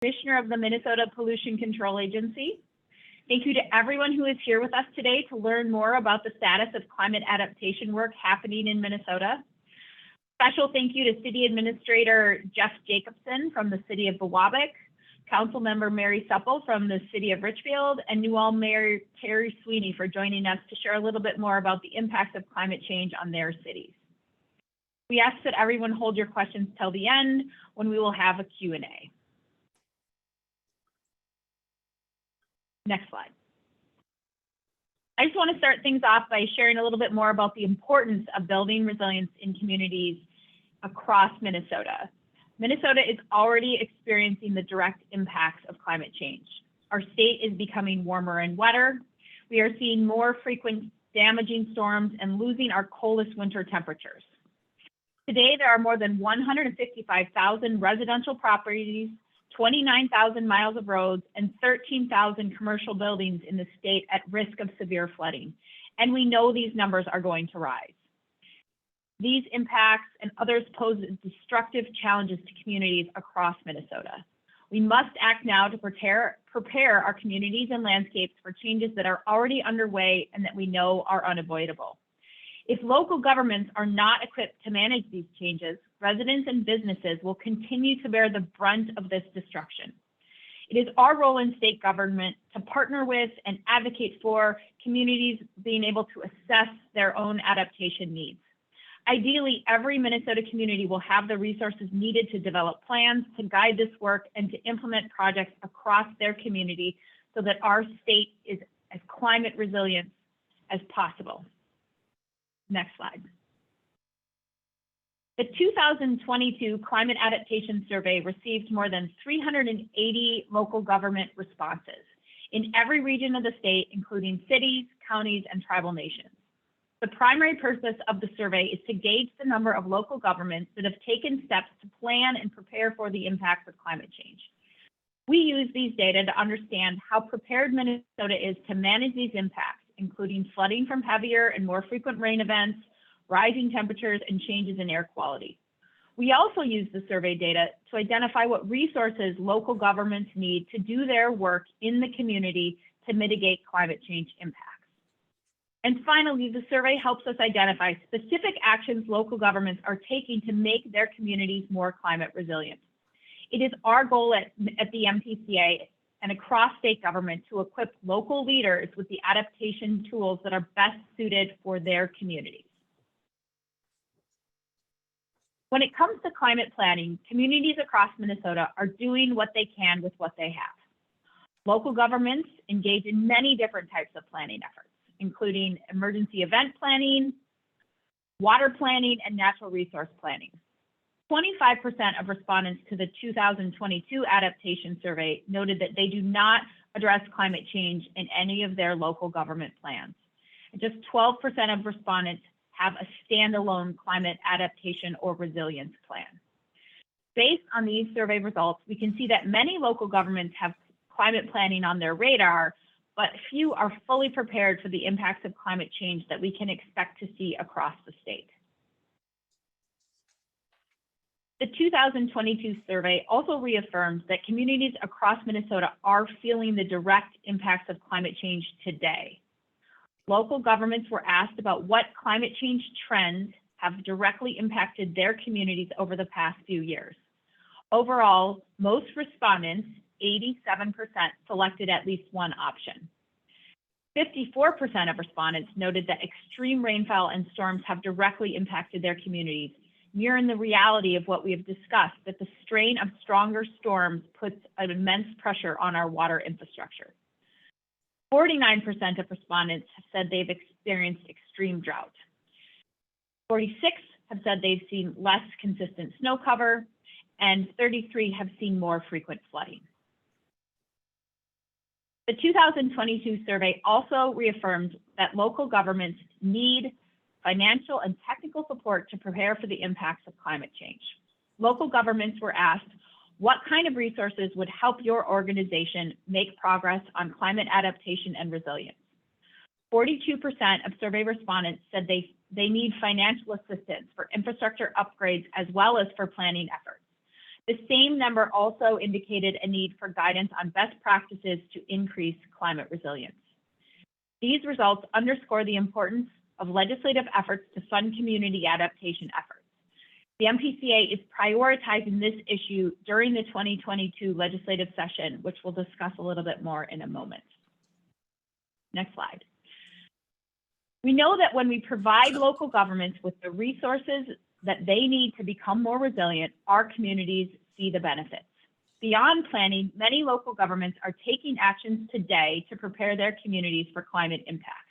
Commissioner of the Minnesota Pollution Control Agency. Thank you to everyone who is here with us today to learn more about the status of climate adaptation work happening in Minnesota. Special thank you to City Administrator Jeff Jacobson from the City of Biwabik, Councilmember Mary Supple from the City of Richfield, and New Ulm Mayor Terry Sweeney for joining us to share a little bit more about the impacts of climate change on their cities. We ask that everyone hold your questions till the end when we will have a Q&A. Next slide. I just want to start things off by sharing a little bit more about the importance of building resilience in communities across Minnesota. Minnesota is already experiencing the direct impacts of climate change. Our state is becoming warmer and wetter. We are seeing more frequent damaging storms and losing our coldest winter temperatures. Today, there are more than 155,000 residential properties, 29,000 miles of roads, and 13,000 commercial buildings in the state at risk of severe flooding. And we know these numbers are going to rise. These impacts and others pose destructive challenges to communities across Minnesota. We must act now to prepare our communities and landscapes for changes that are already underway and that we know are unavoidable. If local governments are not equipped to manage these changes, residents and businesses will continue to bear the brunt of this destruction. It is our role in state government to partner with and advocate for communities being able to assess their own adaptation needs. Ideally, every Minnesota community will have the resources needed to develop plans to guide this work and to implement projects across their community so that our state is as climate resilient as possible. Next slide. The 2022 Climate Adaptation Survey received more than 380 local government responses in every region of the state, including cities, counties, and tribal nations. The primary purpose of the survey is to gauge the number of local governments that have taken steps to plan and prepare for the impacts of climate change. We use these data to understand how prepared Minnesota is to manage these impacts, including flooding from heavier and more frequent rain events, rising temperatures, and changes in air quality. We also use the survey data to identify what resources local governments need to do their work in the community to mitigate climate change impacts. And finally, the survey helps us identify specific actions local governments are taking to make their communities more climate resilient. It is our goal at the MPCA and across state government to equip local leaders with the adaptation tools that are best suited for their communities. When it comes to climate planning, communities across Minnesota are doing what they can with what they have. Local governments engage in many different types of planning efforts, including emergency event planning, water planning, and natural resource planning. 25% of respondents to the 2022 adaptation survey noted that they do not address climate change in any of their local government plans. And just 12% of respondents have a standalone climate adaptation or resilience plan. Based on these survey results, we can see that many local governments have climate planning on their radar, but few are fully prepared for the impacts of climate change that we can expect to see across the state. The 2022 survey also reaffirms that communities across Minnesota are feeling the direct impacts of climate change today. Local governments were asked about what climate change trends have directly impacted their communities over the past few years. Overall, most respondents, 87%, selected at least one option. 54% of respondents noted that extreme rainfall and storms have directly impacted their communities, mirroring the reality of what we have discussed, that the strain of stronger storms puts an immense pressure on our water infrastructure. 49% of respondents have said they've experienced extreme drought. 46% have said they've seen less consistent snow cover, and 33% have seen more frequent flooding. The 2022 survey also reaffirmed that local governments need financial and technical support to prepare for the impacts of climate change. Local governments were asked, what kind of resources would help your organization make progress on climate adaptation and resilience? 42% of survey respondents said they need financial assistance for infrastructure upgrades as well as for planning efforts. The same number also indicated a need for guidance on best practices to increase climate resilience. These results underscore the importance of legislative efforts to fund community adaptation efforts. The MPCA is prioritizing this issue during the 2022 legislative session, which we'll discuss a little bit more in a moment. Next slide. We know that when we provide local governments with the resources that they need to become more resilient, our communities see the benefits. Beyond planning, many local governments are taking actions today to prepare their communities for climate impacts.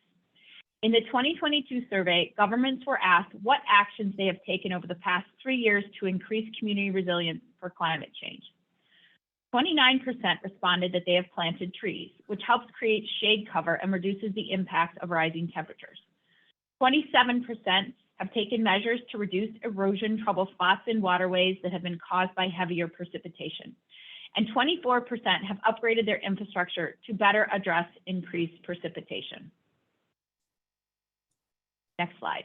In the 2022 survey, governments were asked what actions they have taken over the past 3 years to increase community resilience for climate change. 29% responded that they have planted trees, which helps create shade cover and reduces the impact of rising temperatures. 27% have taken measures to reduce erosion trouble spots in waterways that have been caused by heavier precipitation. And 24% have upgraded their infrastructure to better address increased precipitation. Next slide.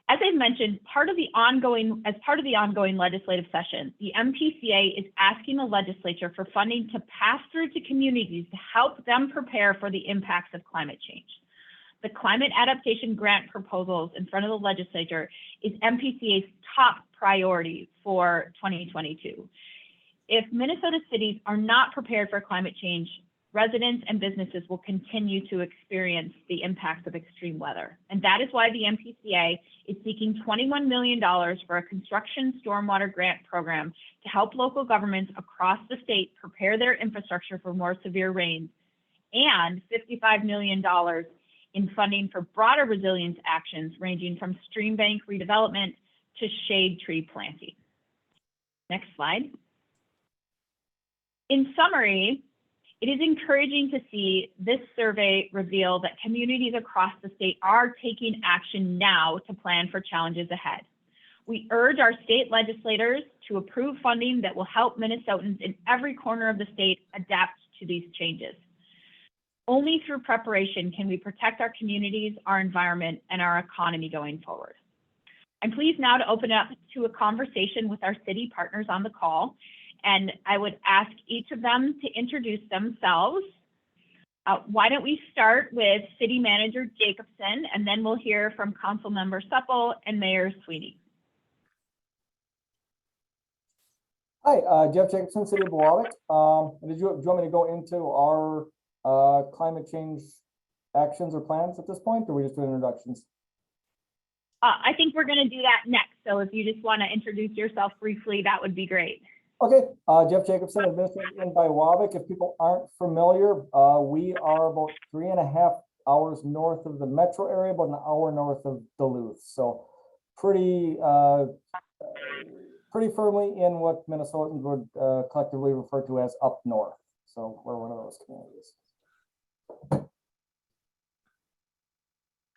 As I mentioned, as part of the ongoing legislative session, the MPCA is asking the legislature for funding to pass through to communities to help them prepare for the impacts of climate change. The climate adaptation grant proposals in front of the legislature is MPCA's top priority for 2022. If Minnesota cities are not prepared for climate change, residents and businesses will continue to experience the impacts of extreme weather. And that is why the MPCA is seeking $21 million for a construction stormwater grant program to help local governments across the state prepare their infrastructure for more severe rains, and $55 million in funding for broader resilience actions ranging from stream bank redevelopment to shade tree planting. Next slide. In summary, it is encouraging to see this survey reveal that communities across the state are taking action now to plan for challenges ahead. We urge our state legislators to approve funding that will help Minnesotans in every corner of the state adapt to these changes. Only through preparation can we protect our communities, our environment, and our economy going forward. I'm pleased now to open up to a conversation with our city partners on the call, and I would ask each of them to introduce themselves. Why don't we start with City Manager Jacobson, and then we'll hear from Council Member Supple and Mayor Sweeney. Hi, Jeff Jacobson, City of Buwabik. Do you want me to go into our climate change actions or plans at this point, or are we just doing introductions? I think we're going to do that next. So if you just want to introduce yourself briefly, that would be great. Okay, Jeff Jacobson, Administrator in Biwabik. If people aren't familiar, we are about 3.5 hours north of the metro area, about an hour north of Duluth. So pretty firmly in what Minnesotans would collectively refer to as up north. So we're one of those communities.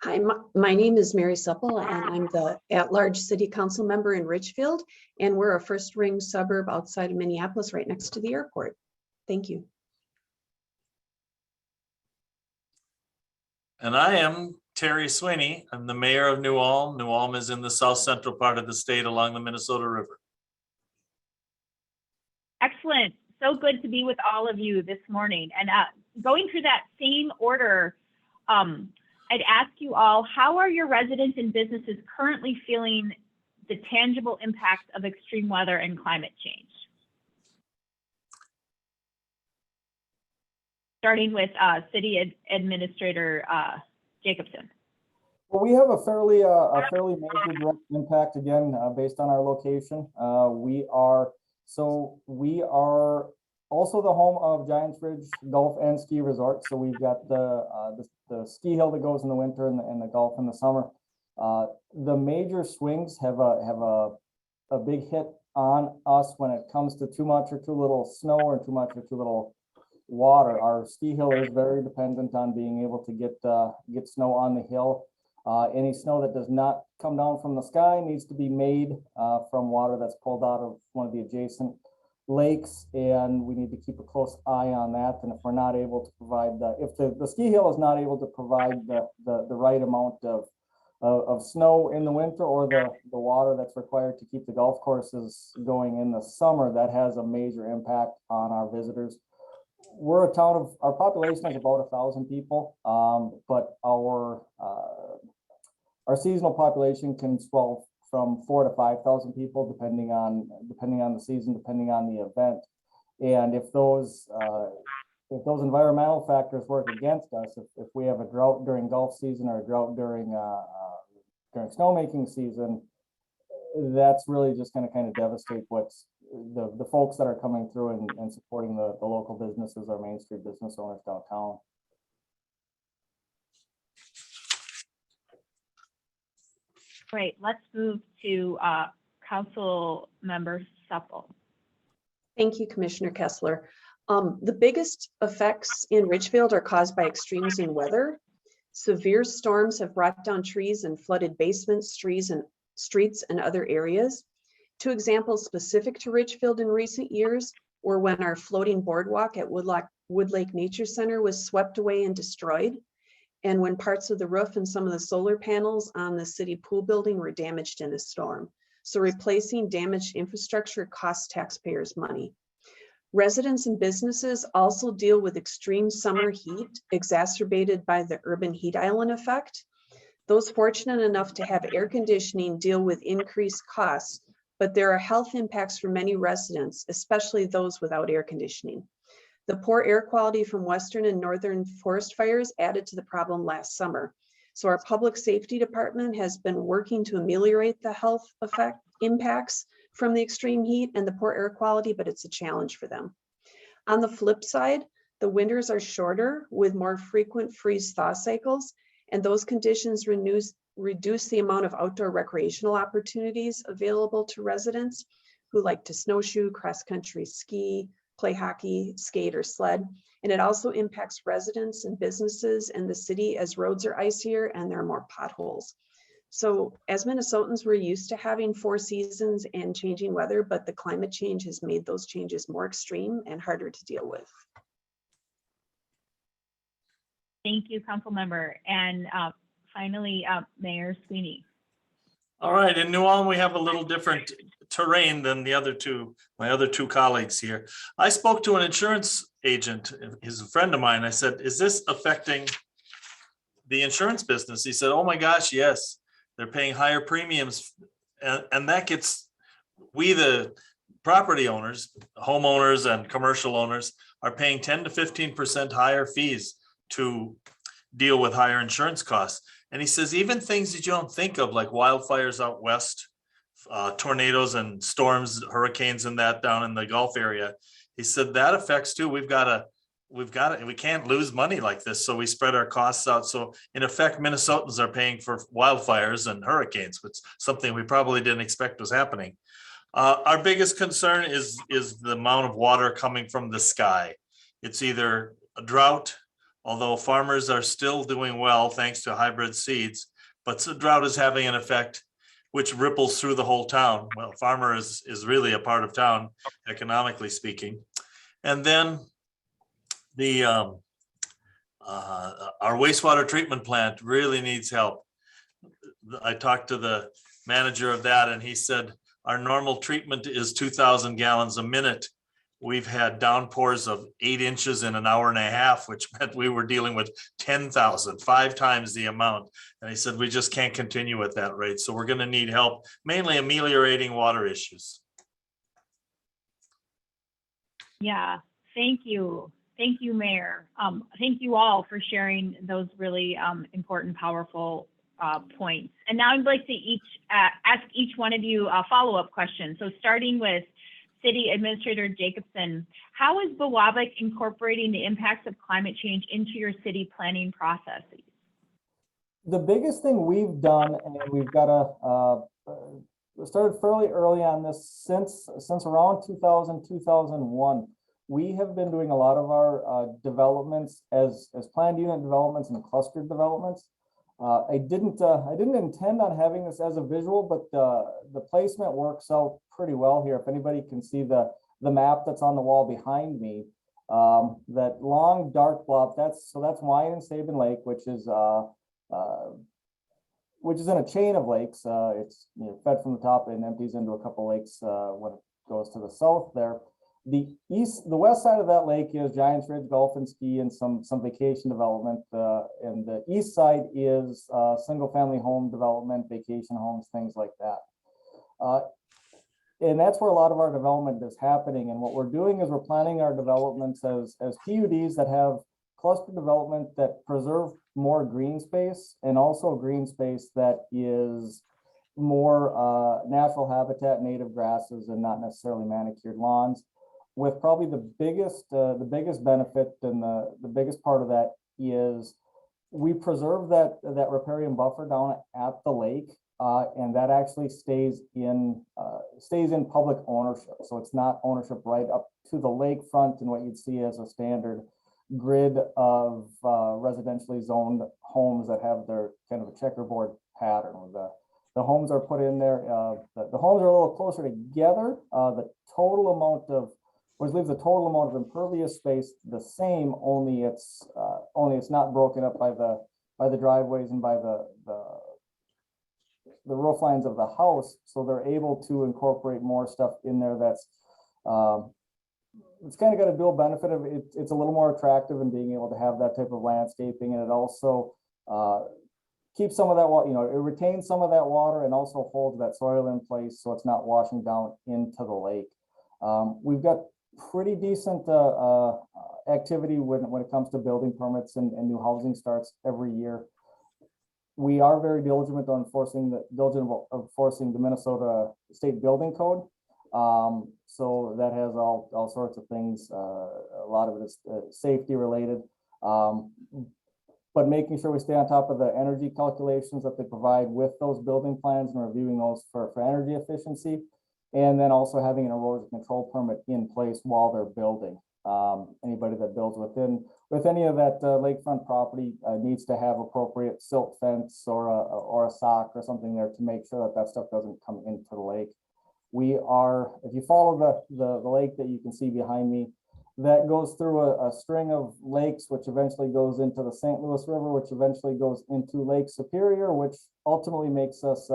Hi, my name is Mary Supple, and I'm the at-large city council member in Richfield, and we're a first-ring suburb outside of Minneapolis, right next to the airport. Thank you. And I am Terry Sweeney. I'm the mayor of New Ulm. New Ulm is in the south central part of the state along the Minnesota River. Excellent. So good to be with all of you this morning. And going through that same order, I'd ask you all, how are your residents and businesses currently feeling the tangible impacts of extreme weather and climate change? Starting with City Administrator Jacobson. Well, we have a fairly major direct impact, again, based on our location. We are also the home of Giants Ridge Golf and Ski Resort. So we've got the ski hill that goes in the winter and the golf in the summer. The major swings have a big hit on us when it comes to too much or too little snow or too much or too little water. Our ski hill is very dependent on being able to get snow on the hill. Any snow that does not come down from the sky needs to be made from water that's pulled out of one of the adjacent lakes, and we need to keep a close eye on that. And if we're not able to provide if the ski hill is not able to provide the right amount of of snow in the winter, or the water that's required to keep the golf courses going in the summer, that has a major impact on our visitors. We're a town of, our population is about 1,000 people, but our seasonal population can swell from 4,000 to 5,000 people, depending on the season, depending on the event. And if those environmental factors work against us, if we have a drought during golf season or a drought during snowmaking season, that's really just going to kind of devastate what's the folks that are coming through and supporting the local businesses, our Main Street business owners downtown. Great, let's move to Council Member Supple. Thank you, Commissioner Kessler. The biggest effects in Richfield are caused by extremes in weather. Severe storms have brought down trees and flooded basements, streets, and other areas. Two examples specific to Richfield in recent years were when our floating boardwalk at Wood Lake Nature Center was swept away and destroyed, and when parts of the roof and some of the solar panels on the city pool building were damaged in a storm. So replacing damaged infrastructure costs taxpayers money. Residents and businesses also deal with extreme summer heat exacerbated by the urban heat island effect. Those fortunate enough to have air conditioning deal with increased costs, but there are health impacts for many residents, especially those without air conditioning. The poor air quality from western and northern forest fires added to the problem last summer. So our public safety department has been working to ameliorate the health impacts from the extreme heat and the poor air quality, but it's a challenge for them. On the flip side, the winters are shorter with more frequent freeze-thaw cycles, and those conditions reduce the amount of outdoor recreational opportunities available to residents who like to snowshoe, cross-country ski, play hockey, skate, or sled. And it also impacts residents and businesses in the city as roads are icier and there are more potholes. So as Minnesotans, we're used to having 4 seasons and changing weather, but the climate change has made those changes more extreme and harder to deal with. Thank you, Council Member. And finally, Mayor Sweeney. All right, in New Ulm, we have a little different terrain than the other two, my other two colleagues here. I spoke to an insurance agent, he's a friend of mine. I said, is this affecting the insurance business? He said, oh my gosh, yes. They're paying higher premiums, and that gets, we the property owners, homeowners and commercial owners are paying 10 to 15% higher fees to deal with higher insurance costs. And he says, even things that you don't think of, like wildfires out west, tornadoes and storms, hurricanes and that down in the Gulf area. He said that affects too. We can't lose money like this. So we spread our costs out. So in effect, Minnesotans are paying for wildfires and hurricanes, which is something we probably didn't expect was happening. Our biggest concern is the amount of water coming from the sky. It's either a drought, although farmers are still doing well thanks to hybrid seeds, but the drought is having an effect which ripples through the whole town. Well, farmer is really a part of town, economically speaking. And then the our wastewater treatment plant really needs help. I talked to the manager of that, and he said our normal treatment is 2,000 gallons a minute. We've had downpours of 8 inches in an hour and a half, which meant we were dealing with 10,000, 5 times the amount. And he said, we just can't continue at that rate. So we're going to need help, mainly ameliorating water issues. Yeah, thank you. Thank you, Mayor. Thank you all for sharing those really important, powerful points. And now I'd like to ask each one of you a follow-up question. So starting with City Administrator Jacobson, how is Buwabik incorporating the impacts of climate change into your city planning processes? The biggest thing we've done, and we've got started fairly early on this, since around 2000, 2001, we have been doing a lot of our developments as planned unit developments and clustered developments. I didn't intend on having this as a visual, but the placement works out pretty well here. If anybody can see the map that's on the wall behind me, that long dark blob, that's Wine and Sabin Lake, which is which is in a chain of lakes. It's fed from the top and empties into a couple lakes when it goes to the south there. The west side of that lake is Giants Ridge Golf and Ski and some vacation development. And the east side is single family home development, vacation homes, things like that. And that's where a lot of our development is happening. And what we're doing is we're planning our developments as PUDs that have cluster development that preserve more green space, and also green space that is more natural habitat, native grasses, and not necessarily manicured lawns. With probably the biggest benefit and the biggest part of that is we preserve that riparian buffer down at the lake, and that actually stays in public ownership. So it's not ownership right up to the lakefront and what you'd see as a standard grid of residentially zoned homes that have their kind of a checkerboard pattern. The homes are put in there. The homes are a little closer together. The total amount of, which leaves the total amount of impervious space the same, only it's not broken up by the driveways and by the roof lines of the house. So they're able to incorporate more stuff in there that's it's kind of got a dual benefit of it's a little more attractive in being able to have that type of landscaping, and it also keeps some of that water, it retains some of that water and also holds that soil in place so it's not washing down into the lake. We've got pretty decent activity when it comes to building permits and new housing starts every year. We are very diligent on enforcing the Minnesota State Building Code. So that has all sorts of things. A lot of it is safety related, but making sure we stay on top of the energy calculations that they provide with those building plans and reviewing those for energy efficiency, and then also having an erosion control permit in place while they're building. Anybody that builds with any of that lakefront property needs to have appropriate silt fence or a sock or something there to make sure that stuff doesn't come into the lake. We are, if you follow the lake that you can see behind me, that goes through a string of lakes, which eventually goes into the St. Louis River, which eventually goes into Lake Superior, which ultimately makes us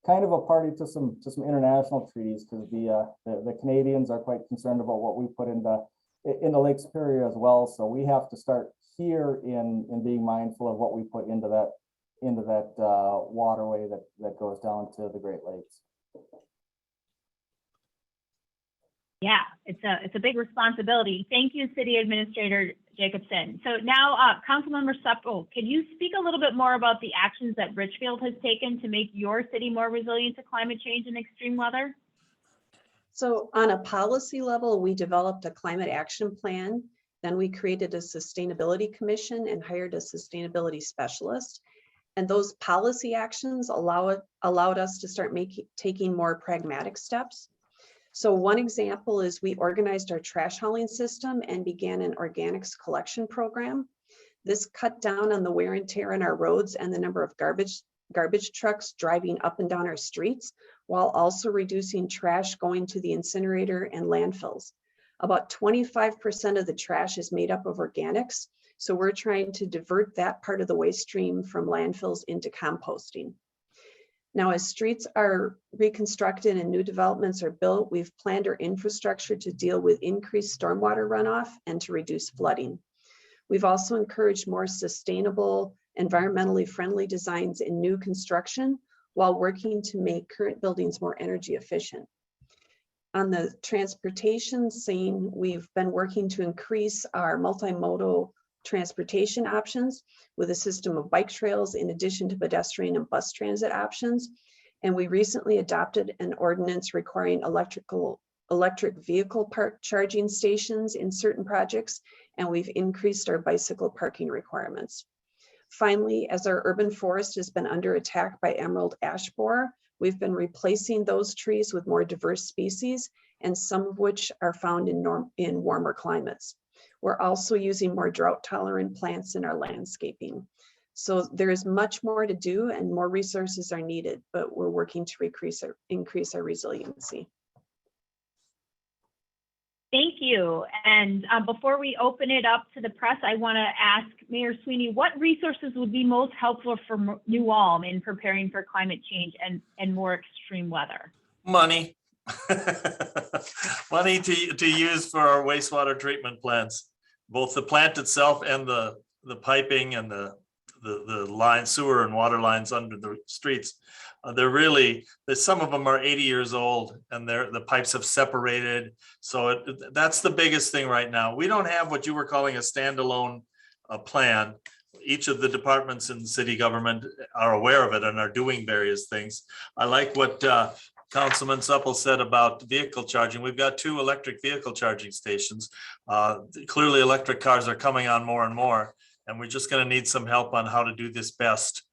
kind of a party to some international treaties, because the Canadians are quite concerned about what we put into Lake Superior as well. So we have to start here in being mindful of what we put into that waterway that goes down to the Great Lakes. Yeah, it's a big responsibility. Thank you, City Administrator Jacobson. So now, Councilmember Supple, can you speak a little bit more about the actions that Richfield has taken to make your city more resilient to climate change and extreme weather? So on a policy level, we developed a climate action plan. Then we created a sustainability commission and hired a sustainability specialist. And those policy actions allowed us to start taking more pragmatic steps. So one example is we organized our trash hauling system and began an organics collection program. This cut down on the wear and tear on our roads and the number of garbage trucks driving up and down our streets, while also reducing trash going to the incinerator and landfills. About 25% of the trash is made up of organics, so we're trying to divert that part of the waste stream from landfills into composting. Now, as streets are reconstructed and new developments are built, we've planned our infrastructure to deal with increased stormwater runoff and to reduce flooding. We've also encouraged more sustainable, environmentally friendly designs in new construction while working to make current buildings more energy efficient. On the transportation scene, we've been working to increase our multimodal transportation options with a system of bike trails in addition to pedestrian and bus transit options. And we recently adopted an ordinance requiring electric vehicle charging stations in certain projects, and we've increased our bicycle parking requirements. Finally, as our urban forest has been under attack by emerald ash borer, we've been replacing those trees with more diverse species, and some of which are found in warmer climates. We're also using more drought-tolerant plants in our landscaping. So there is much more to do and more resources are needed, but we're working to increase our resiliency. Thank you. And before we open it up to the press, I want to ask Mayor Sweeney, what resources would be most helpful for New Ulm in preparing for climate change and more extreme weather? Money. Money to use for our wastewater treatment plants, both the plant itself and the piping and the line, sewer and water lines under the streets. Some of them are 80 years old and the pipes have separated. So that's the biggest thing right now. We don't have what you were calling a standalone plan. Each of the departments in the city government are aware of it and are doing various things. I like what Councilman Supple said about vehicle charging. We've got 2 electric vehicle charging stations. Clearly electric cars are coming on more and more, and we're just going to need some help on how to do this best.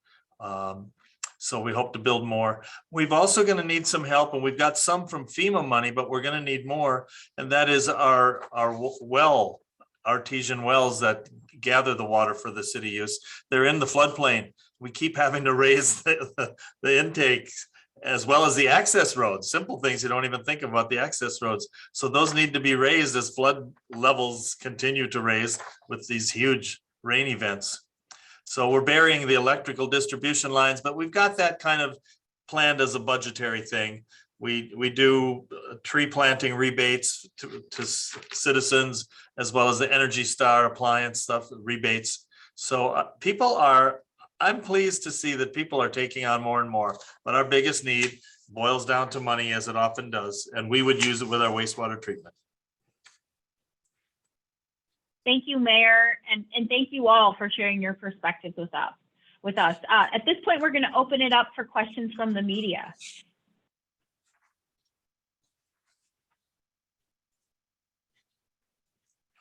So we hope to build more. We've also going to need some help, and we've got some from FEMA money, but we're going to need more. And that is our artesian wells that gather the water for the city use. They're in the floodplain. We keep having to raise the intakes as well as the access roads. Simple things you don't even think about, the access roads. So those need to be raised as flood levels continue to raise with these huge rain events. So we're burying the electrical distribution lines, but we've got that kind of planned as a budgetary thing. We do tree planting rebates to citizens, as well as the Energy Star appliance stuff, rebates. So I'm pleased to see that people are taking on more and more, but our biggest need boils down to money, as it often does, and we would use it with our wastewater treatment. Thank you, Mayor, and thank you all for sharing your perspectives with us. At this point, we're going to open it up for questions from the media.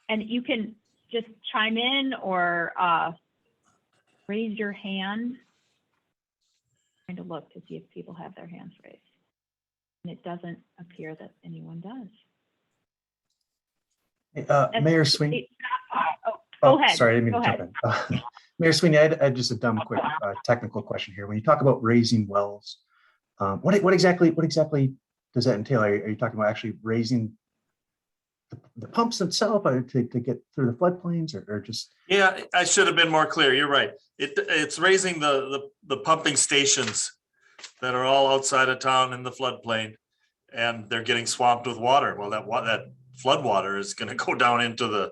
And you can just chime in or raise your hand. I'm trying to look to see if people have their hands raised. And it doesn't appear that anyone does. Mayor Sweeney. Go ahead. Sorry, I didn't mean to jump in. Mayor Sweeney, I had just a dumb, quick technical question here. When you talk about raising wells, what exactly does that entail? Are you talking about actually raising the pumps themselves to get through the floodplains, or just? Yeah, I should have been more clear. You're right. It's raising the pumping stations that are all outside of town in the floodplain, and they're getting swamped with water. Well, that flood water is going to go down into the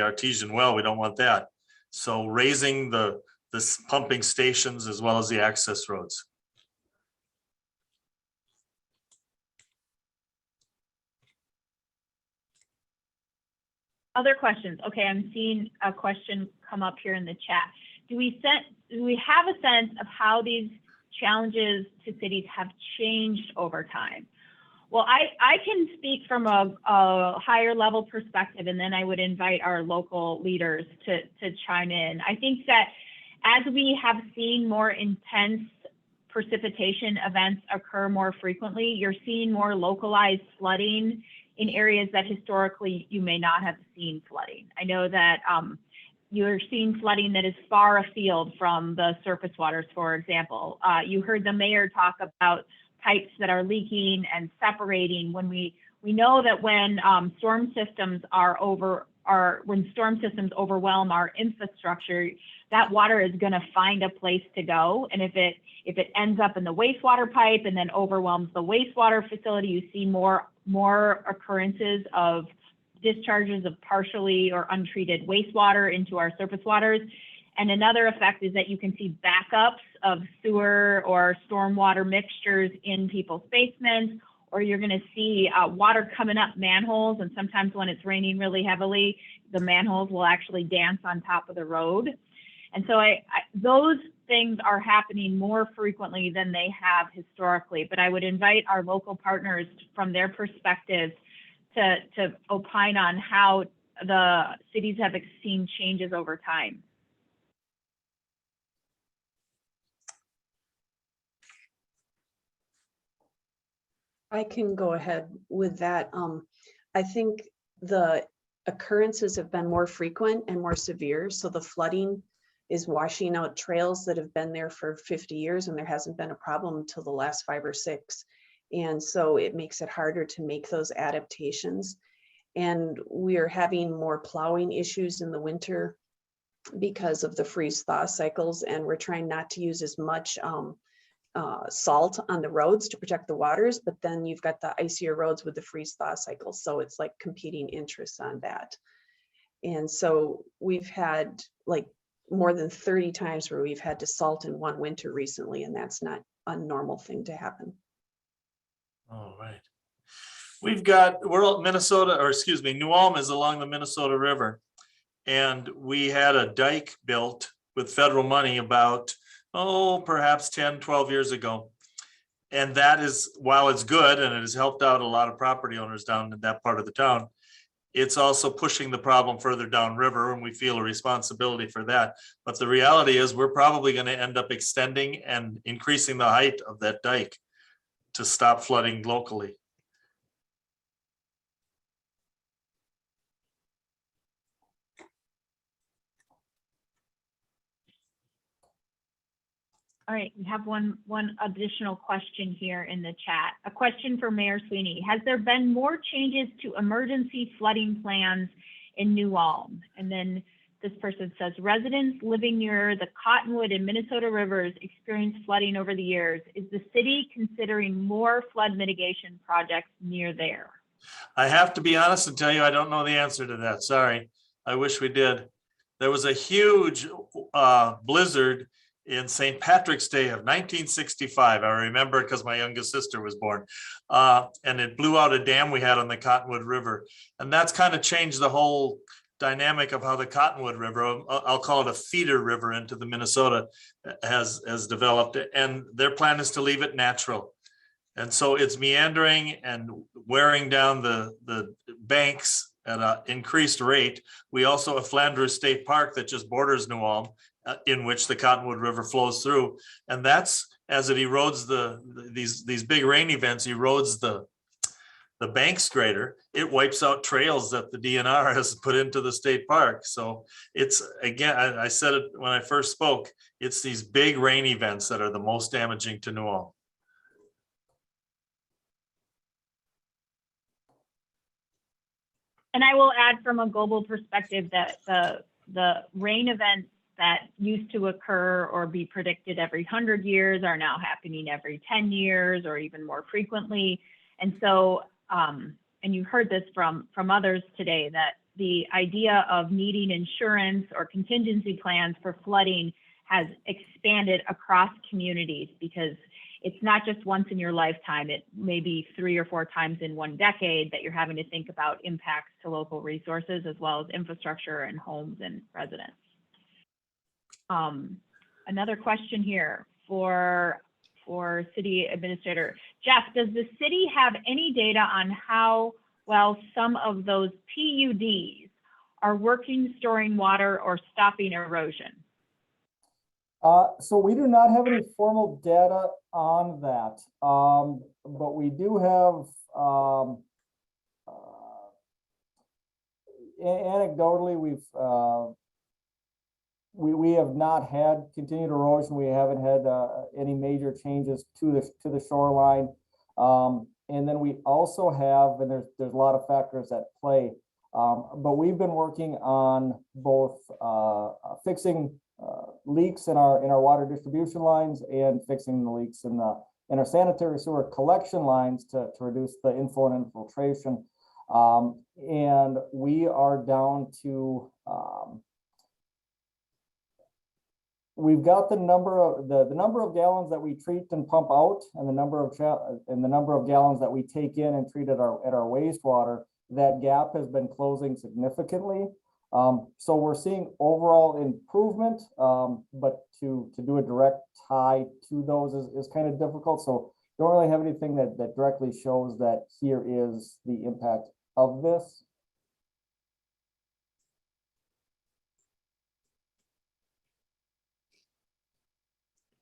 artesian well. We don't want that. So raising the pumping stations as well as the access roads. Other questions? Okay, I'm seeing a question come up here in the chat. Do we have a sense of how these challenges to cities have changed over time? Well, I can speak from a higher level perspective, and then I would invite our local leaders to chime in. I think that as we have seen more intense precipitation events occur more frequently, you're seeing more localized flooding in areas that historically you may not have seen flooding. I know that you're seeing flooding that is far afield from the surface waters, for example. You heard the mayor talk about pipes that are leaking and separating. When we know that when storm systems overwhelm our infrastructure, that water is going to find a place to go. And if it ends up in the wastewater pipe and then overwhelms the wastewater facility, you see more occurrences of discharges of partially or untreated wastewater into our surface waters. And another effect is that you can see backups of sewer or stormwater mixtures in people's basements, or you're going to see water coming up manholes. And sometimes when it's raining really heavily, the manholes will actually dance on top of the road. And so those things are happening more frequently than they have historically. But I would invite our local partners from their perspective to opine on how the cities have seen changes over time. I can go ahead with that. I think the occurrences have been more frequent and more severe. So the flooding is washing out trails that have been there for 50 years and there hasn't been a problem until the last 5 or 6. And so it makes it harder to make those adaptations. And we are having more plowing issues in the winter because of the freeze thaw cycles. And we're trying not to use as much salt on the roads to protect the waters, but then you've got the icier roads with the freeze thaw cycles. So it's like competing interests on that. And so we've had like more than 30 times where we've had to salt in one winter recently, and that's not a normal thing to happen. All right. We're Minnesota, or excuse me, New Ulm is along the Minnesota River. And we had a dike built with federal money about, perhaps 10, 12 years ago. And that is, while it's good and it has helped out a lot of property owners down in that part of the town, it's also pushing the problem further downriver, and we feel a responsibility for that. But the reality is we're probably going to end up extending and increasing the height of that dike to stop flooding locally. All right, we have one additional question here in the chat. A question for Mayor Sweeney. Has there been more changes to emergency flooding plans in New Ulm? And then this person says, residents living near the Cottonwood and Minnesota rivers experienced flooding over the years. Is the city considering more flood mitigation projects near there? I have to be honest and tell you, I don't know the answer to that. Sorry. I wish we did. There was a huge blizzard in St. Patrick's Day of 1965. I remember it because my youngest sister was born. And it blew out a dam we had on the Cottonwood River. And that's kind of changed the whole dynamic of how the Cottonwood River, I'll call it a feeder river into the Minnesota, has developed. And their plan is to leave it natural. And so it's meandering and wearing down the banks at an increased rate. We also have Flanders State Park that just borders New Ulm, in which the Cottonwood River flows through. And that's, as it erodes these big rain events, erodes the banks greater, it wipes out trails that the DNR has put into the state park. So it's, again, I said it when I first spoke, it's these big rain events that are the most damaging to New Ulm. And I will add from a global perspective that the rain events that used to occur or be predicted every 100 years are now happening every 10 years or even more frequently. And so, and you heard this from others today, that the idea of needing insurance or contingency plans for flooding has expanded across communities, because it's not just once in your lifetime, it may be 3 or 4 times in one decade that you're having to think about impacts to local resources as well as infrastructure and homes and residents. Another question here for City Administrator. Jeff, does the city have any data on how well some of those PUDs are working storing water or stopping erosion? So we do not have any formal data on that, but we do have, anecdotally, we have not had continued erosion. We haven't had any major changes to the shoreline, and then we also have, and there's a lot of factors at play, but we've been working on both fixing leaks in our water distribution lines and fixing the leaks in our sanitary sewer collection lines to reduce the inflow and infiltration. And we are down to, we've got the number of gallons that we treat and pump out, and the number of gallons that we take in and treat at our wastewater. That gap has been closing significantly. So we're seeing overall improvement, but to do a direct tie to those is kind of difficult. So don't really have anything that directly shows that here is the impact of this.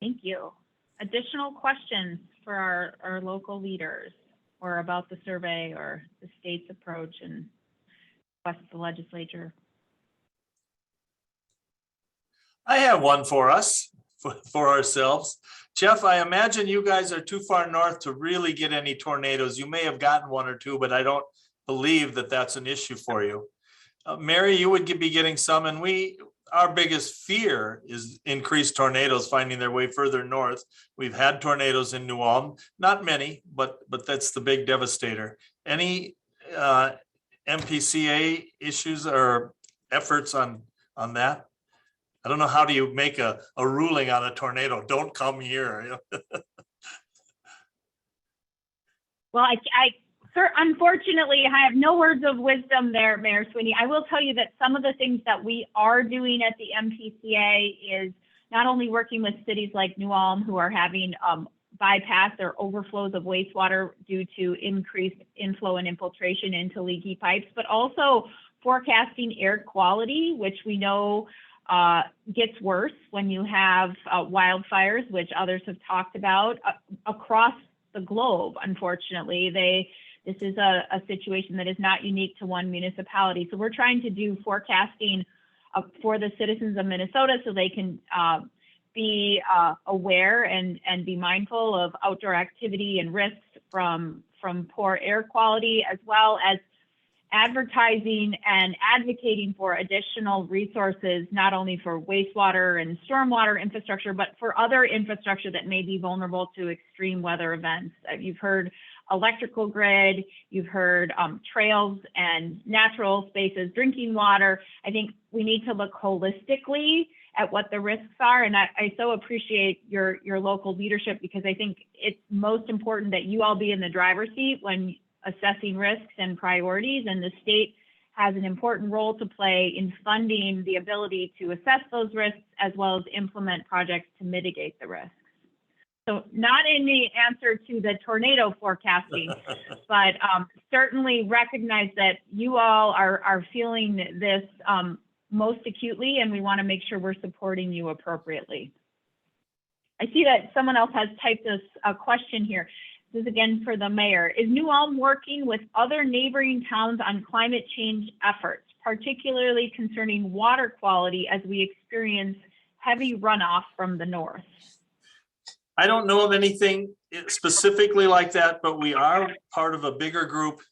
Thank you. Additional questions for our local leaders, or about the survey or the state's approach and request the legislature? I have one for us, for ourselves. Jeff, I imagine you guys are too far north to really get any tornadoes. You may have gotten one or two, but I don't believe that that's an issue for you. Mary, you would be getting some, and our biggest fear is increased tornadoes finding their way further north. We've had tornadoes in New Ulm, not many, but that's the big devastator. Any MPCA issues or efforts on that? I don't know, how do you make a ruling on a tornado? Don't come here. Well, unfortunately, I have no words of wisdom there, Mayor Sweeney. I will tell you that some of the things that we are doing at the MPCA is not only working with cities like New Ulm, who are having bypass or overflows of wastewater due to increased inflow and infiltration into leaky pipes, but also forecasting air quality, which we know gets worse when you have wildfires, which others have talked about across the globe. Unfortunately, this is a situation that is not unique to one municipality. So we're trying to do forecasting for the citizens of Minnesota so they can be aware and be mindful of outdoor activity and risks from poor air quality, as well as advertising and advocating for additional resources, not only for wastewater and stormwater infrastructure, but for other infrastructure that may be vulnerable to extreme weather events. You've heard electrical grid, you've heard trails and natural spaces, drinking water. I think we need to look holistically at what the risks are. And I so appreciate your local leadership, because I think it's most important that you all be in the driver's seat when assessing risks and priorities, and the state has an important role to play in funding the ability to assess those risks as well as implement projects to mitigate the risks. So not in the answer to the tornado forecasting, but certainly recognize that you all are feeling this most acutely, and we want to make sure we're supporting you appropriately. I see that someone else has typed us a question here. This is again for the mayor. Is New Ulm working with other neighboring towns on climate change efforts, particularly concerning water quality as we experience heavy runoff from the north? I don't know of anything specifically like that, but we are part of a bigger group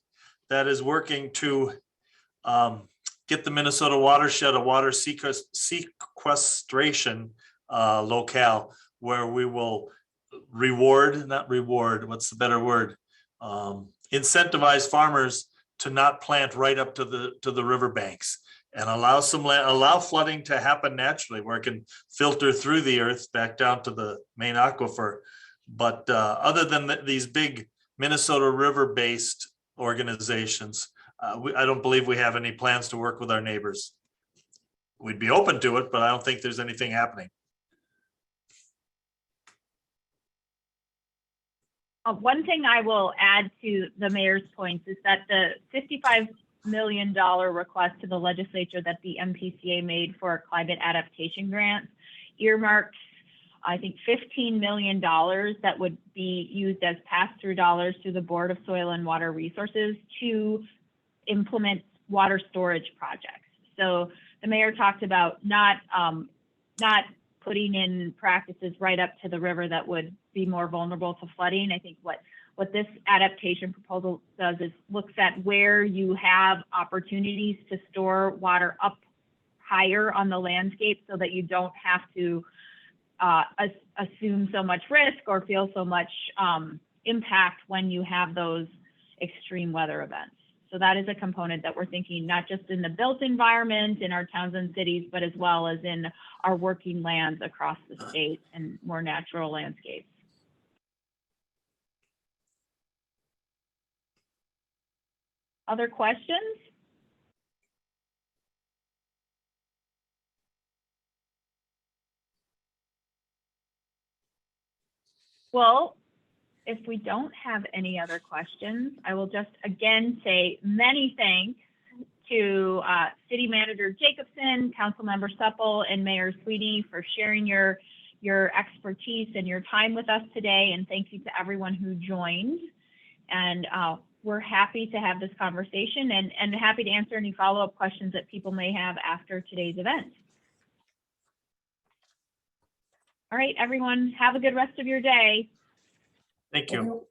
that is working to get the Minnesota watershed a water sequestration locale, where we will what's the better word? Incentivize farmers to not plant right up to the riverbanks, and allow flooding to happen naturally, where it can filter through the earth back down to the main aquifer. But other than these big Minnesota river-based organizations, I don't believe we have any plans to work with our neighbors. We'd be open to it, but I don't think there's anything happening. One thing I will add to the mayor's points is that the $55 million request to the legislature that the MPCA made for a climate adaptation grant earmarks, I think, $15 million that would be used as pass-through dollars to the Board of Soil and Water Resources to implement water storage projects. So the mayor talked about not putting in practices right up to the river that would be more vulnerable to flooding. I think what this adaptation proposal does is looks at where you have opportunities to store water up higher on the landscape, so that you don't have to assume so much risk or feel so much impact when you have those extreme weather events. So that is a component that we're thinking, not just in the built environment in our towns and cities, but as well as in our working lands across the state and more natural landscapes. Other questions? Well, if we don't have any other questions, I will just again say many thanks to City Manager Jacobson, Councilmember Supple, and Mayor Sweeney for sharing your expertise and your time with us today. And thank you to everyone who joined. And we're happy to have this conversation and happy to answer any follow-up questions that people may have after today's event. All right, everyone, have a good rest of your day. Thank you.